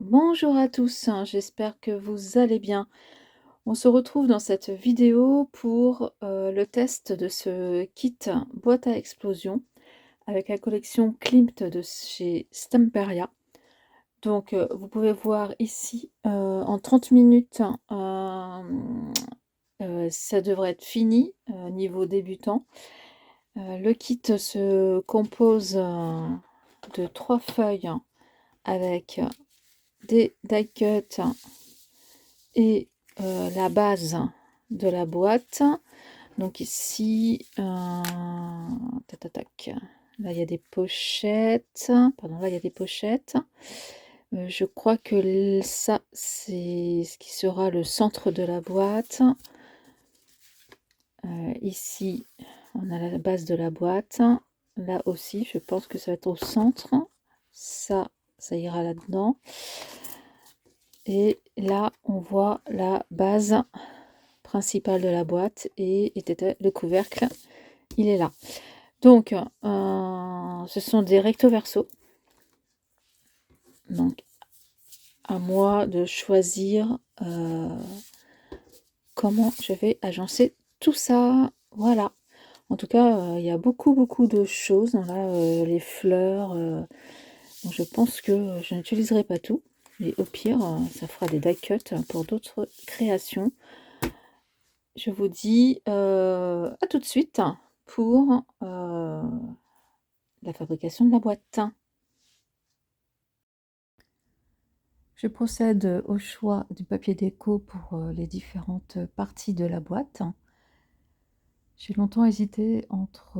Bonjour à tous, j'espère que vous allez bien. On se retrouve dans cette vidéo pour le test de ce kit boîte à explosion avec la collection Klimt de chez Stamperia. Donc vous pouvez voir ici en 30 minutes ça devrait être fini niveau débutant. Le kit se compose de 3 feuilles avec des die cuts et la base de la boîte. Donc ici, tac, là il y a des pochettes. Pardon, là il y a des pochettes. Je crois que ça, c'est ce qui sera le centre de la boîte. Ici, on a la base de la boîte. Là aussi, je pense que ça va être au centre. Ça ira là-dedans. Et là, on voit la base principale de la boîte et le couvercle, il est là. Donc, ce sont des recto verso. Donc, à moi de choisir comment je vais agencer tout ça. Voilà. En tout cas, il y a beaucoup de choses. Là, les fleurs. Donc je pense que je n'utiliserai pas tout. Mais au pire, ça fera des die cuts pour d'autres créations. Je vous dis à tout de suite pour la fabrication de la boîte. Je procède au choix du papier déco pour les différentes parties de la boîte. J'ai longtemps hésité entre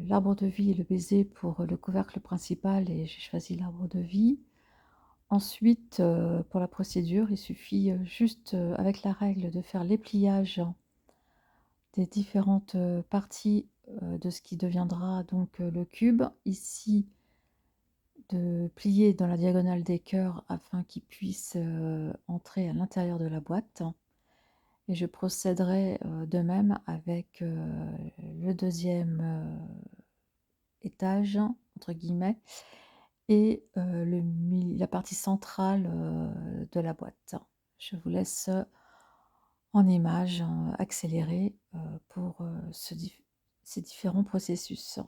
l'arbre de vie et le baiser pour le couvercle principal et j'ai choisi l'arbre de vie. Ensuite, pour la procédure, il suffit juste avec la règle de faire les pliages des différentes parties de ce qui deviendra donc le cube. Ici, de plier dans la diagonale des cœurs afin qu'ils puissent entrer à l'intérieur de la boîte. Et je procéderai de même avec le deuxième étage, entre guillemets, et la partie centrale de la boîte. Je vous laisse en image accélérée pour ces différents processus.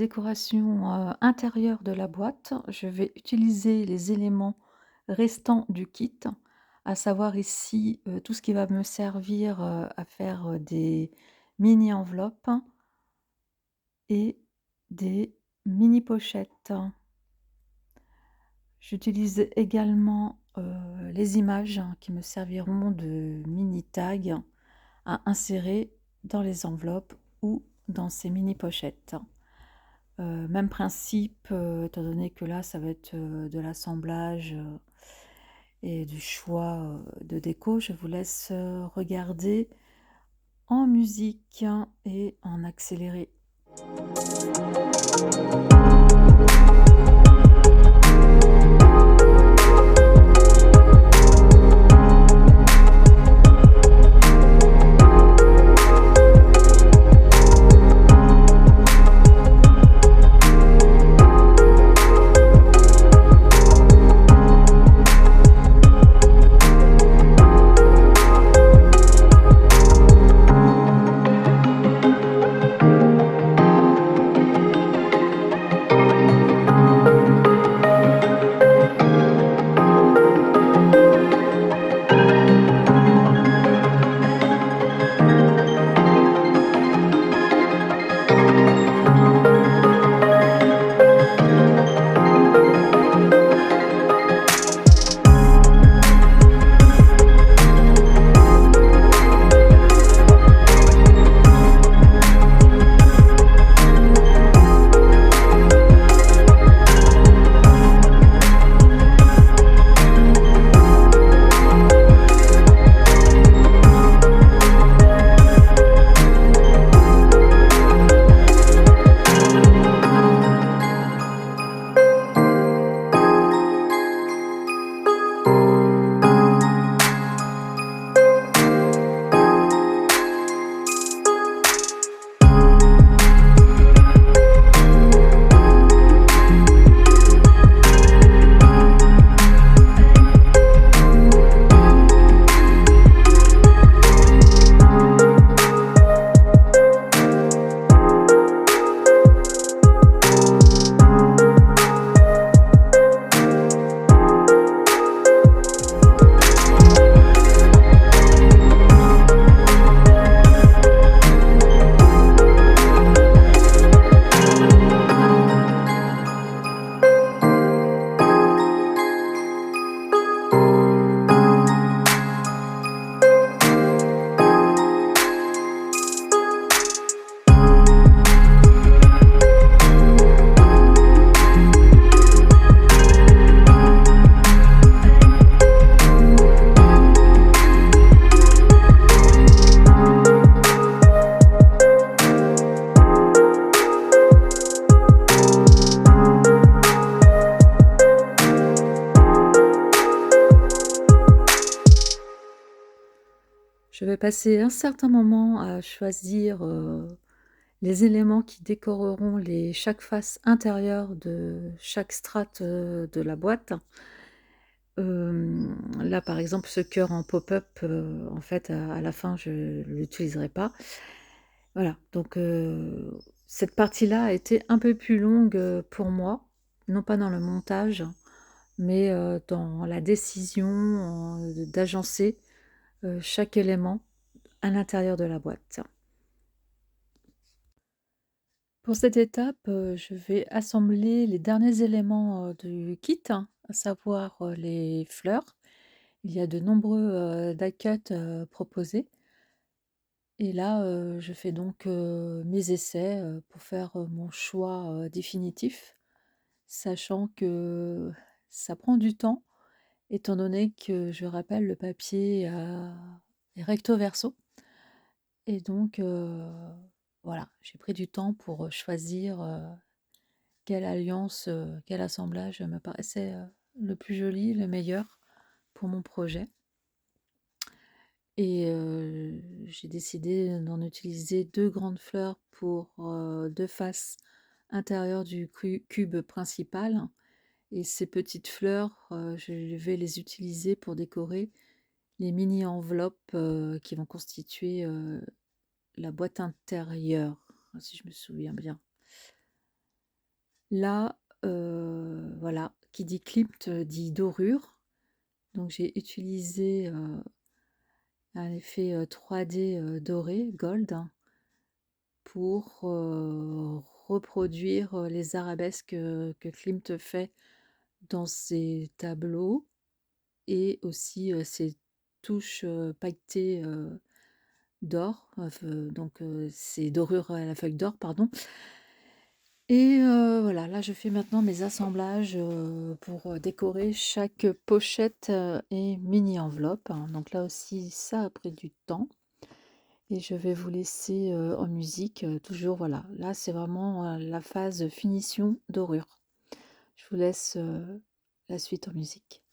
décoration, intérieure de la boîte, je vais utiliser les éléments restants du kit, à savoir ici, tout ce qui va me servir, à faire, des mini enveloppes et des mini pochettes. J'utilise également, les images qui me serviront de mini tags à insérer dans les enveloppes ou dans ces mini pochettes. Même principe, étant donné que là, ça va être, de l'assemblage, et du choix, de déco. Je vous laisse, regarder en musique et en accéléré. Je vais passer un certain moment à choisir, les éléments qui décoreront chaque face intérieure de chaque strate, de la boîte. Là, par exemple, ce cœur en pop-up, en fait, à la fin, je ne l'utiliserai pas. Voilà, donc cette partie-là a été un peu plus longue, pour moi, non pas dans le montage, mais dans la décision, d'agencer, chaque élément à l'intérieur de la boîte. Pour cette étape, je vais assembler les derniers éléments, du kit, hein, à savoir, les fleurs. Il y a de nombreux, die cut, proposés et là, je fais donc, mes essais, pour faire, mon choix, définitif, sachant que ça prend du temps étant donné que, je rappelle, le papier, est recto verso et donc voilà, j'ai pris du temps pour, choisir, quelle alliance, quel assemblage me paraissait, le plus joli, le meilleur pour mon projet et j'ai décidé d'en utiliser 2 grandes fleurs pour, 2 faces intérieures du cube principal et ces petites fleurs, je vais les utiliser pour décorer les mini enveloppes, qui vont constituer, la boîte intérieure, si je me souviens bien. Là, voilà, qui dit Klimt dit dorure. Donc j'ai utilisé, un effet, 3D, doré, gold, pour, reproduire, les arabesques, que Klimt fait dans ses tableaux et aussi, ses touches, pailletées, d'or, donc ces dorures à la feuille d'or, pardon. Et voilà, là je fais maintenant mes assemblages, pour, décorer chaque pochette, et mini enveloppe, hein. Donc là aussi, ça a pris du temps et je vais vous laisser, en musique, toujours voilà. Là, c'est vraiment, la phase finition dorure. Je vous laisse, la suite en musique.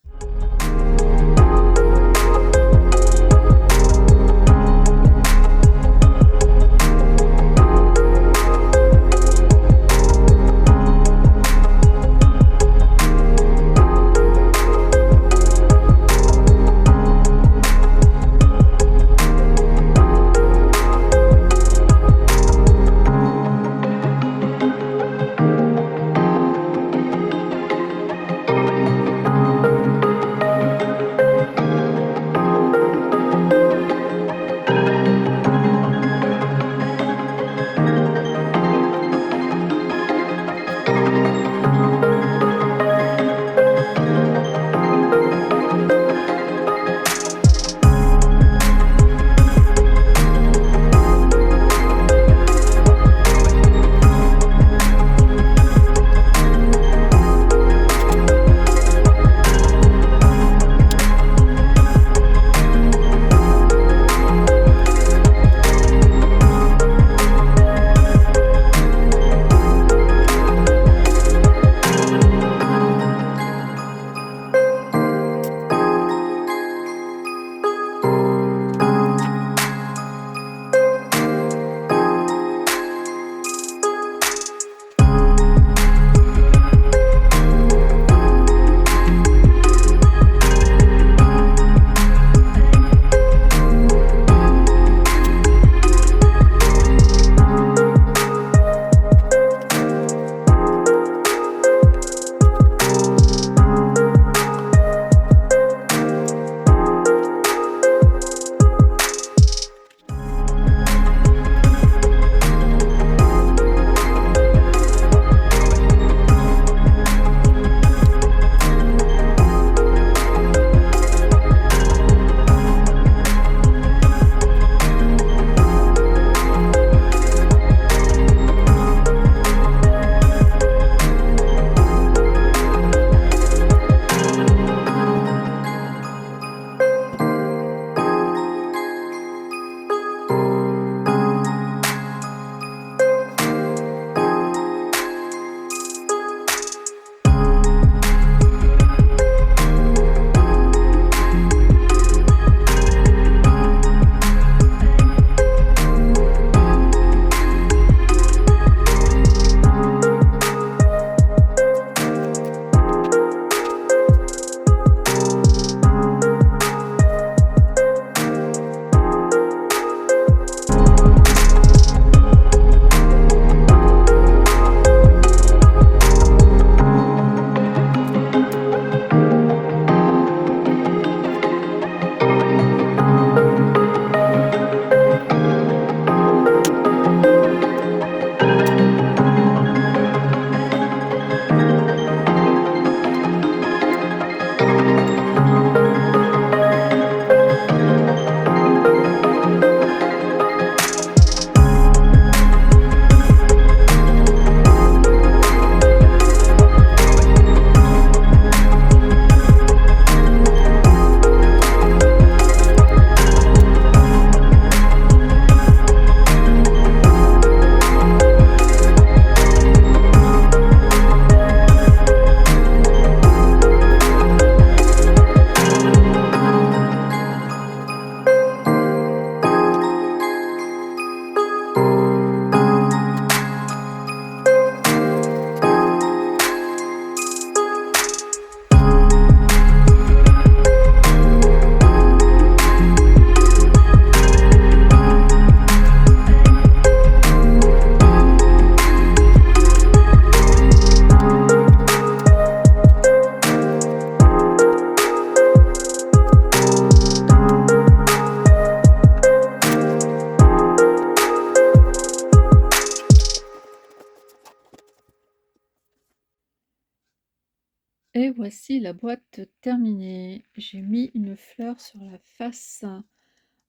Voici la boîte terminée. J'ai mis une fleur sur la face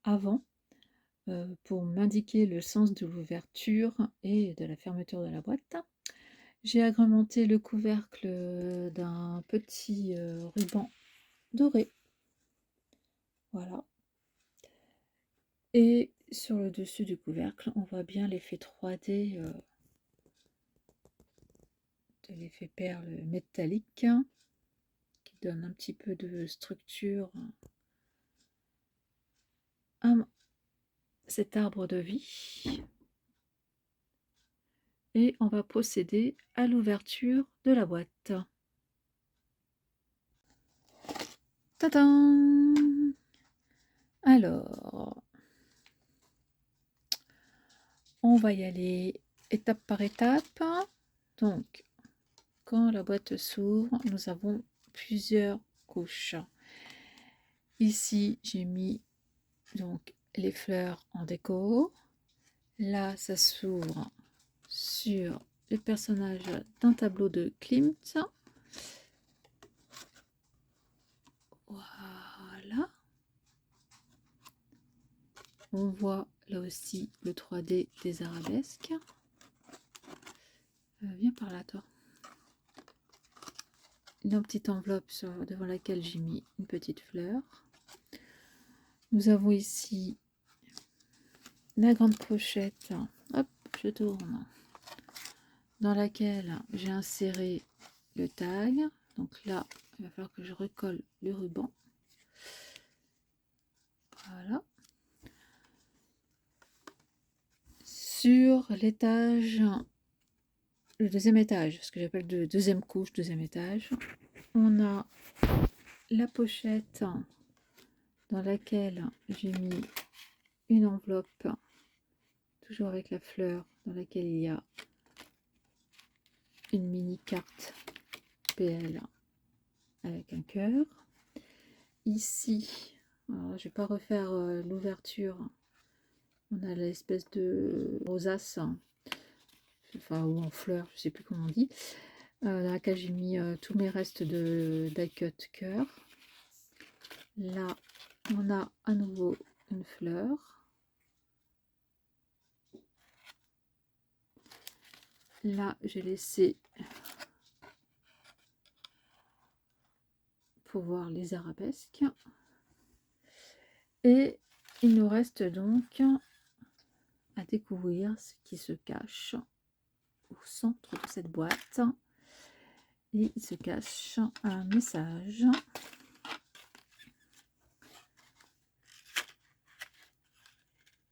avant pour m'indiquer le sens de l'ouverture et de la fermeture de la boîte. J'ai agrémenté le couvercle d'un petit ruban doré. Voilà. Et sur le dessus du couvercle, on voit bien l'effet 3D de l'effet perle métallique qui donne un petit peu de structure à cet arbre de vie. Et on va procéder à l'ouverture de la boîte. Tadam! Alors, on va y aller étape par étape. Donc, quand la boîte s'ouvre, nous avons plusieurs couches. Ici, j'ai mis donc les fleurs en déco. Là, ça s'ouvre sur le personnage d'un tableau de Klimt. Voilà. On voit là aussi le 3D des arabesques. Viens par là, toi. Une petite enveloppe devant laquelle j'ai mis une petite fleur. Nous avons ici la grande pochette. Hop, je tourne. Dans laquelle j'ai inséré le tag. Donc là, il va falloir que je recolle le ruban. Voilà. Sur l'étage, le deuxième étage, ce que j'appelle de deuxième couche, deuxième étage, on a la pochette dans laquelle j'ai mis une enveloppe, toujours avec la fleur, dans laquelle il y a une mini carte PL avec un cœur. Ici, alors je vais pas refaire l'ouverture, on a l'espèce de rosace, enfin ou en fleur, je sais plus comment on dit, dans laquelle j'ai mis tous mes restes de die cut cœur. Là, on a à nouveau une fleur. Là, j'ai laissé pour voir les arabesques. Et il nous reste donc à découvrir ce qui se cache au centre de cette boîte. Et il se cache un message.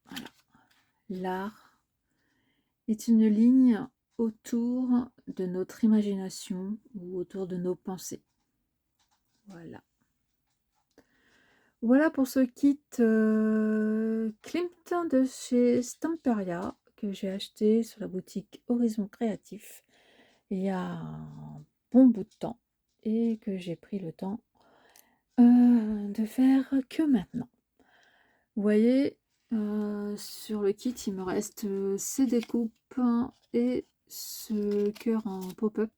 Voilà. L'art est une ligne autour de notre imagination ou autour de nos pensées. Voilà. Voilà pour ce kit Klimt de chez Stamperia que j'ai acheté sur la boutique Horizon Créatif il y a un bon bout de temps et que j'ai pris le temps de faire que maintenant. Vous voyez, sur le kit, il me reste ces découpes et ce cœur en pop-up.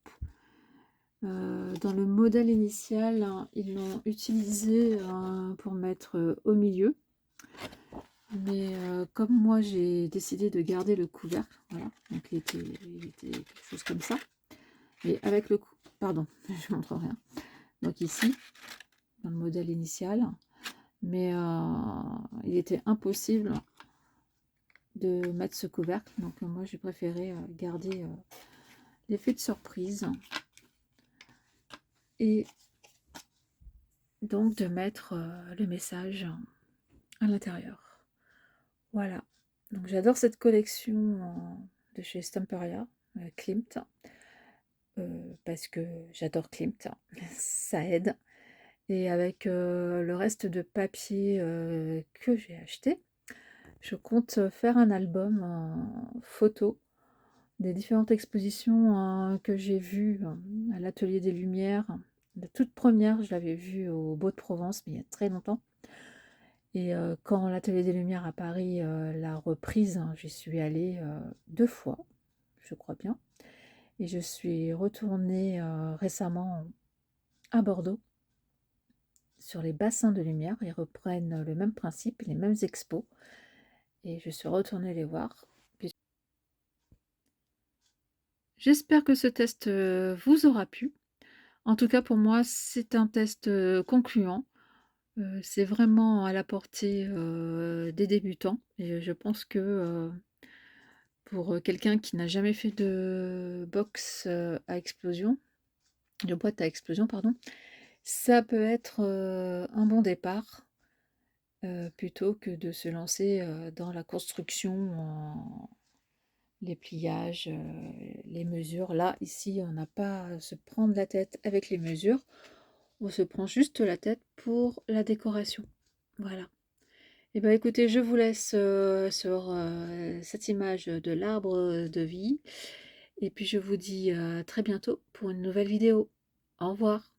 Dans le modèle initial, ils l'ont utilisé pour mettre au milieu. Mais comme moi, j'ai décidé de garder le couvercle, voilà, donc il était quelque chose comme ça. Et avec le pardon, je montre rien. Donc ici, dans le modèle initial, mais il était impossible de mettre ce couvercle, donc moi j'ai préféré garder l'effet de surprise et donc de mettre le message à l'intérieur. Voilà, donc j'adore cette collection de chez Stamperia, Klimt, parce que j'adore Klimt, ça aide. Et avec le reste de papier que j'ai acheté, je compte faire un album en photo des différentes expositions que j'ai vues à l'Atelier des Lumières. La toute première, je l'avais vue au Beau de Provence, mais il y a très longtemps. Et quand l'Atelier des Lumières à Paris l'a reprise, j'y suis allée 2 fois, je crois bien. Et je suis retournée récemment à Bordeaux, sur les bassins de lumière. Ils reprennent le même principe, les mêmes expos. Et je suis retournée les voir. J'espère que ce test vous aura plu. En tout cas, pour moi, c'est un test concluant. C'est vraiment à la portée des débutants. Et je pense que pour quelqu'un qui n'a jamais fait de box à explosion, de boîte à explosion, pardon, ça peut être un bon départ plutôt que de se lancer dans la construction, les pliages, les mesures. Là, ici, on n'a pas à se prendre la tête avec les mesures. On se prend juste la tête pour la décoration. Voilà. Et ben écoutez, je vous laisse sur cette image de l'arbre de vie. Et puis je vous dis à très bientôt pour une nouvelle vidéo. Au revoir.